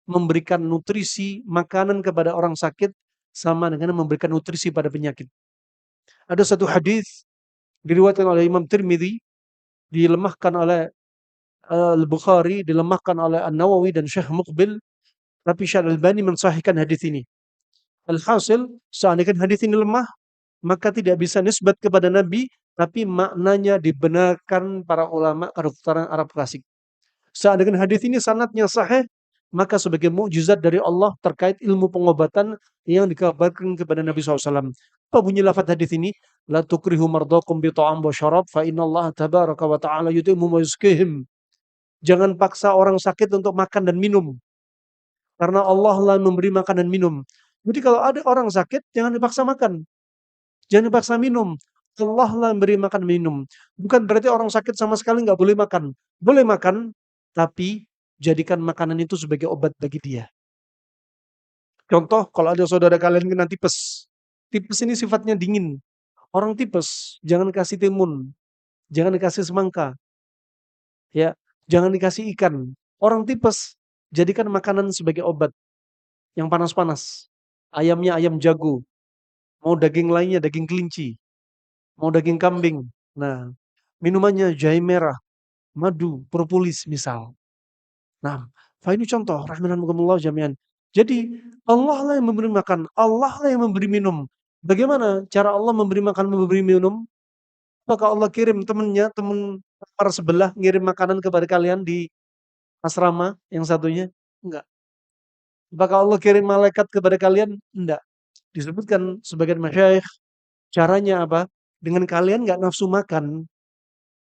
memberikan nutrisi makanan kepada orang sakit sama dengan memberikan nutrisi pada penyakit. Ada satu hadis diriwayatkan oleh Imam Tirmidzi, dilemahkan oleh Al-Bukhari, dilemahkan oleh An-Nawawi dan Syekh Muqbil, tapi Syekh Al-Albani mensahihkan hadis ini. Alhasil, seandainya hadis ini lemah, maka tidak bisa nisbat kepada Nabi, tapi maknanya dibenarkan para ulama kedokteran Arab klasik. Seandainya hadis ini sanadnya sahih, maka sebagai mukjizat dari Allah terkait ilmu pengobatan yang dikabarkan kepada Nabi SAW. Apa bunyi lafaz hadis ini? La tukrihu mardakum bi ta'am wa syarab fa inna Allah tabaraka wa ta'ala yut'imu wa yuskihim. Jangan paksa orang sakit untuk makan dan minum, karena Allah lah memberi makan dan minum. Jadi kalau ada orang sakit, jangan dipaksa makan, jangan dipaksa minum. Allah lah memberi makan dan minum. Bukan berarti orang sakit sama sekali nggak boleh makan. Boleh makan, tapi jadikan makanan itu sebagai obat bagi dia. Contoh, kalau ada saudara kalian kena tipes. Tipes ini sifatnya dingin. Orang tipes, jangan kasih timun, jangan dikasih semangka, ya, jangan dikasih ikan. Orang tipes, jadikan makanan sebagai obat yang panas-panas. Ayamnya ayam jago, mau daging lainnya daging kelinci, mau daging kambing. Nah, minumannya jahe merah, madu, propolis misal. Nah, ini contoh rahimakumullah jami'an. Jadi Allah lah yang memberi makan, Allah lah yang memberi minum. Bagaimana cara Allah memberi makan, memberi minum? Apakah Allah kirim temannya, teman kamar sebelah ngirim makanan kepada kalian di asrama yang satunya? Enggak. Apakah Allah kirim malaikat kepada kalian? Enggak. Disebutkan sebagian masyayikh, caranya apa? Dengan kalian nggak nafsu makan,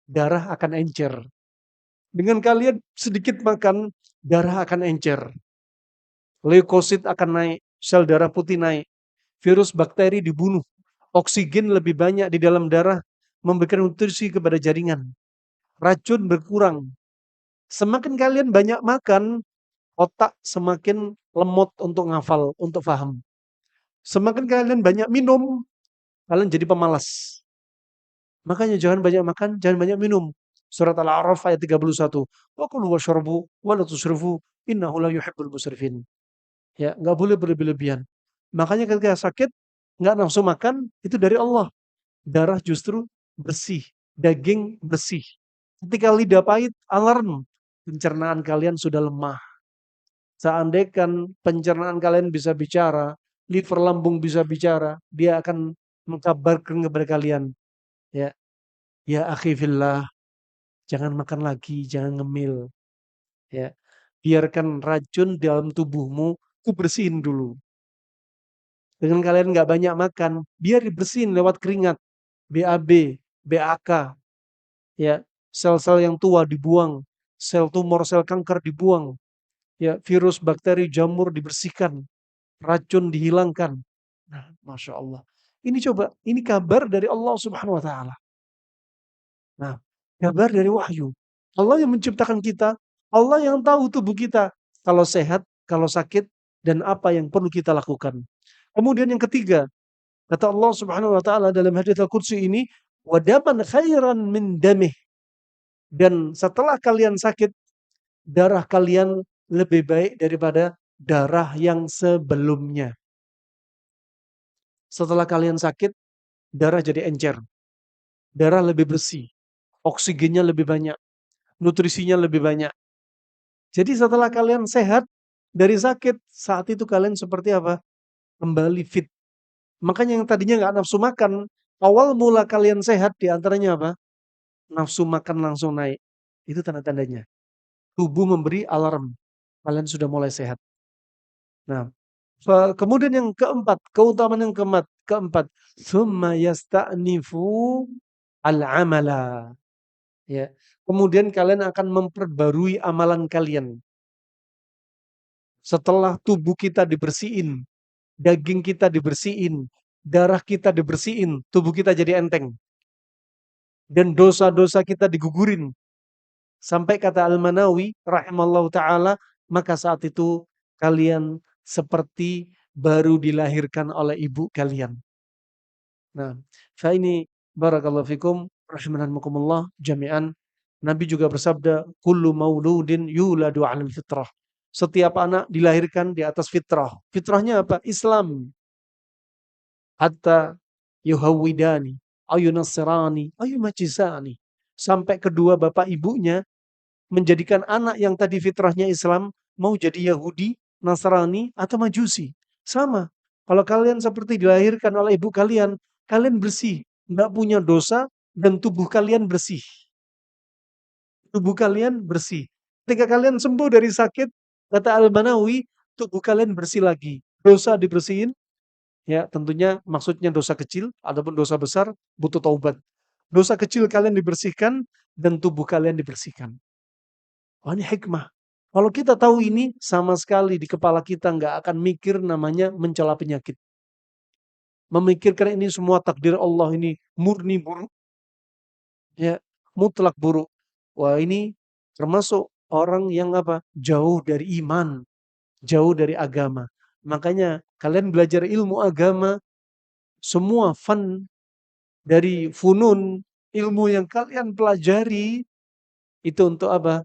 darah akan encer. Dengan kalian sedikit makan, darah akan encer. Leukosit akan naik, sel darah putih naik. Virus bakteri dibunuh. Oksigen lebih banyak di dalam darah, memberikan nutrisi kepada jaringan. Racun berkurang. Semakin kalian banyak makan, otak semakin lemot untuk ngafal, untuk paham. Semakin kalian banyak minum, kalian jadi pemalas. Makanya jangan banyak makan, jangan banyak minum. Surat Al-A'raf ayat 31. Wa kulu washrabu wa la tusrifu innahu la yuhibbul musrifin. Ya, enggak boleh berlebihan. Makanya ketika sakit, enggak nafsu makan, itu dari Allah. Darah justru bersih, daging bersih. Ketika lidah pahit, alarm. Pencernaan kalian sudah lemah. Seandainya pencernaan kalian bisa bicara, liver lambung bisa bicara, dia akan mengkabarkan kepada kalian. Ya, ya akhi fillah, jangan makan lagi, jangan ngemil. Ya, biarkan racun dalam tubuhmu, ku bersihin dulu. Dengan kalian nggak banyak makan, biar dibersihin lewat keringat, BAB, BAK, ya, sel-sel yang tua dibuang, sel tumor, sel kanker dibuang, ya, virus, bakteri, jamur dibersihkan, racun dihilangkan. Nah, masya Allah. Ini coba, ini kabar dari Allah Subhanahu Wa Taala. Nah, kabar dari wahyu. Allah yang menciptakan kita, Allah yang tahu tubuh kita, kalau sehat, kalau sakit, dan apa yang perlu kita lakukan. Kemudian yang ketiga, kata Allah Subhanahu wa taala dalam hadits Al-Qudsi ini, wadaman khairan min damih. Dan setelah kalian sakit, darah kalian lebih baik daripada darah yang sebelumnya. Setelah kalian sakit, darah jadi encer. Darah lebih bersih. Oksigennya lebih banyak. Nutrisinya lebih banyak. Jadi setelah kalian sehat dari sakit, saat itu kalian seperti apa? Kembali fit. Makanya yang tadinya nggak nafsu makan, awal mula kalian sehat diantaranya apa? Nafsu makan langsung naik. Itu tanda-tandanya. Tubuh memberi alarm. Kalian sudah mulai sehat. Nah, kemudian yang keempat, keutamaan yang keempat, summa yasta'nifu al-amala. Ya. Kemudian kalian akan memperbarui amalan kalian. Setelah tubuh kita dibersihin, daging kita dibersihin, darah kita dibersihin, tubuh kita jadi enteng. Dan dosa-dosa kita digugurin. Sampai kata Al-Manawi rahimallahu ta'ala, maka saat itu kalian seperti baru dilahirkan oleh ibu kalian. Nah, ini barakallahu fikum rahimakumullah jami'an. Nabi juga bersabda, kullu mauludin yuladu 'alal fitrah. Setiap anak dilahirkan di atas fitrah. Fitrahnya apa? Islam. Hatta yuhawwidani, ayu nasrani, ayu majisani. Sampai kedua bapak ibunya menjadikan anak yang tadi fitrahnya Islam mau jadi Yahudi, Nasrani, atau Majusi. Sama. Kalau kalian seperti dilahirkan oleh ibu kalian, kalian bersih. Nggak punya dosa dan tubuh kalian bersih. Tubuh kalian bersih. Ketika kalian sembuh dari sakit, kata Al-Banawi, tubuh kalian bersih lagi. Dosa dibersihin, ya tentunya maksudnya dosa kecil, ataupun dosa besar, butuh taubat. Dosa kecil kalian dibersihkan, dan tubuh kalian dibersihkan. Wah, ini hikmah. Kalau kita tahu ini, sama sekali di kepala kita nggak akan mikir namanya mencela penyakit. Memikirkan ini semua takdir Allah, ini murni buruk, ya mutlak buruk. Wah, ini termasuk orang yang apa? Jauh dari iman, jauh dari agama. Makanya kalian belajar ilmu agama, semua dari funun, ilmu yang kalian pelajari, itu untuk apa?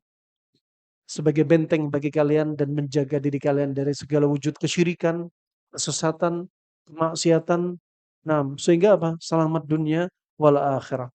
Sebagai benteng bagi kalian dan menjaga diri kalian dari segala wujud kesyirikan, kesesatan, kemaksiatan. Nah, sehingga apa? Selamat dunia wal akhirah.